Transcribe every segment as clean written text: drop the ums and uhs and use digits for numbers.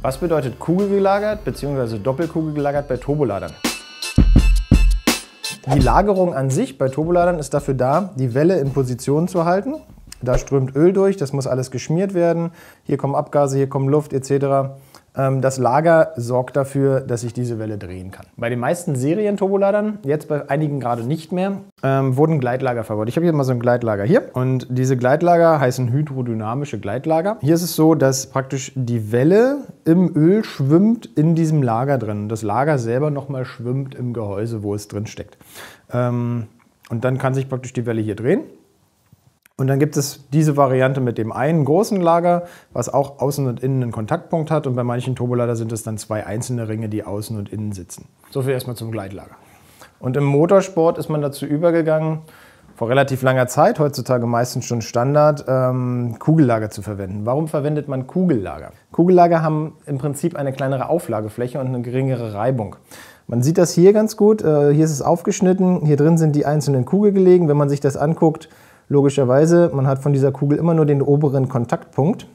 Was bedeutet kugelgelagert bzw. doppelkugelgelagert bei Turboladern? Die Lagerung an sich bei Turboladern ist dafür da, die Welle in Position zu halten. Da strömt Öl durch, das muss alles geschmiert werden. Hier kommen Abgase, hier kommt Luft etc. Das Lager sorgt dafür, dass ich diese Welle drehen kann. Bei den meisten Serien-Turboladern, jetzt bei einigen gerade nicht mehr, wurden Gleitlager verbaut. Ich habe hier mal so ein Gleitlager hier und diese Gleitlager heißen hydrodynamische Gleitlager. Hier ist es so, dass praktisch die Welle im Öl schwimmt in diesem Lager drin. Das Lager selber nochmal schwimmt im Gehäuse, wo es drin steckt. Und dann kann sich praktisch die Welle hier drehen. Und dann gibt es diese Variante mit dem einen großen Lager, was auch außen und innen einen Kontaktpunkt hat. Und bei manchen Turbolader sind es dann zwei einzelne Ringe, die außen und innen sitzen. So viel erstmal zum Gleitlager. Und im Motorsport ist man dazu übergegangen, vor relativ langer Zeit, heutzutage meistens schon Standard, Kugellager zu verwenden. Warum verwendet man Kugellager? Kugellager haben im Prinzip eine kleinere Auflagefläche und eine geringere Reibung. Man sieht das hier ganz gut. Hier ist es aufgeschnitten. Hier drin sind die einzelnen Kugeln gelegen. Wenn man sich das anguckt, logischerweise, man hat von dieser Kugel immer nur den oberen Kontaktpunkt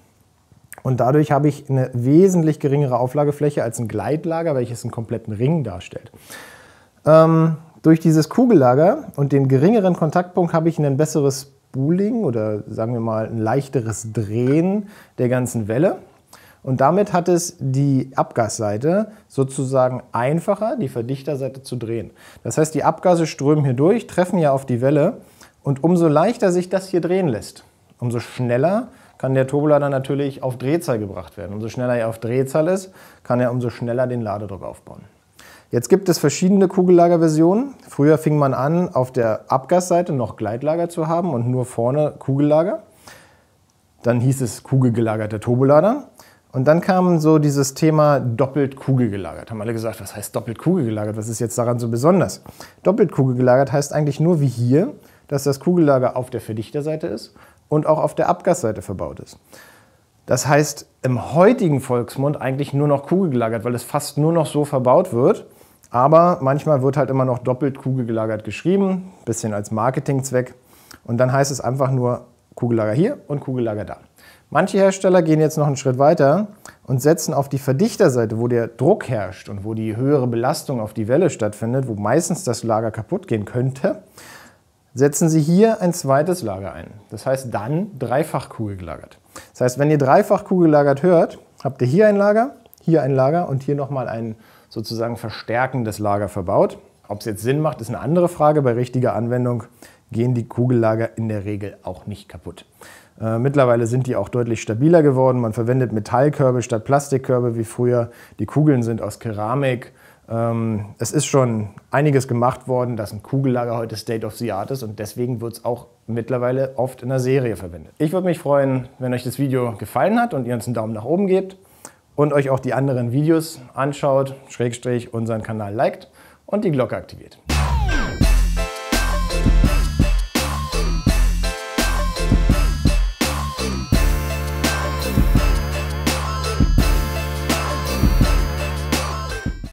und dadurch habe ich eine wesentlich geringere Auflagefläche als ein Gleitlager, welches einen kompletten Ring darstellt. Durch dieses Kugellager und den geringeren Kontaktpunkt habe ich ein besseres Spooling oder sagen wir mal ein leichteres Drehen der ganzen Welle. Und damit hat es die Abgasseite sozusagen einfacher, die Verdichterseite zu drehen. Das heißt, die Abgase strömen hier durch, treffen ja auf die Welle. Und umso leichter sich das hier drehen lässt, umso schneller kann der Turbolader natürlich auf Drehzahl gebracht werden. Umso schneller er auf Drehzahl ist, kann er umso schneller den Ladedruck aufbauen. Jetzt gibt es verschiedene Kugellagerversionen. Früher fing man an, auf der Abgasseite noch Gleitlager zu haben und nur vorne Kugellager. Dann hieß es kugelgelagerter Turbolader. Und dann kam so dieses Thema doppelt kugelgelagert. Haben alle gesagt, was heißt doppelt kugelgelagert? Was ist jetzt daran so besonders? Doppelt kugelgelagert heißt eigentlich nur wie hier, dass das Kugellager auf der Verdichterseite ist und auch auf der Abgasseite verbaut ist. Das heißt im heutigen Volksmund eigentlich nur noch kugelgelagert, weil es fast nur noch so verbaut wird. Aber manchmal wird halt immer noch doppelt kugelgelagert geschrieben, bisschen als Marketingzweck. Und dann heißt es einfach nur Kugellager hier und Kugellager da. Manche Hersteller gehen jetzt noch einen Schritt weiter und setzen auf die Verdichterseite, wo der Druck herrscht und wo die höhere Belastung auf die Welle stattfindet, wo meistens das Lager kaputt gehen könnte, setzen Sie hier ein zweites Lager ein. Das heißt dann dreifach kugelgelagert. Das heißt, wenn ihr dreifach kugelgelagert hört, habt ihr hier ein Lager und hier nochmal ein sozusagen verstärkendes Lager verbaut. Ob es jetzt Sinn macht, ist eine andere Frage. Bei richtiger Anwendung gehen die Kugellager in der Regel auch nicht kaputt. Mittlerweile sind die auch deutlich stabiler geworden. Man verwendet Metallkörbe statt Plastikkörbe wie früher. Die Kugeln sind aus Keramik. Es ist schon einiges gemacht worden, dass ein Kugellager heute State of the Art ist und deswegen wird es auch mittlerweile oft in der Serie verwendet. Ich würde mich freuen, wenn euch das Video gefallen hat und ihr uns einen Daumen nach oben gebt und euch auch die anderen Videos anschaut, / unseren Kanal liked und die Glocke aktiviert.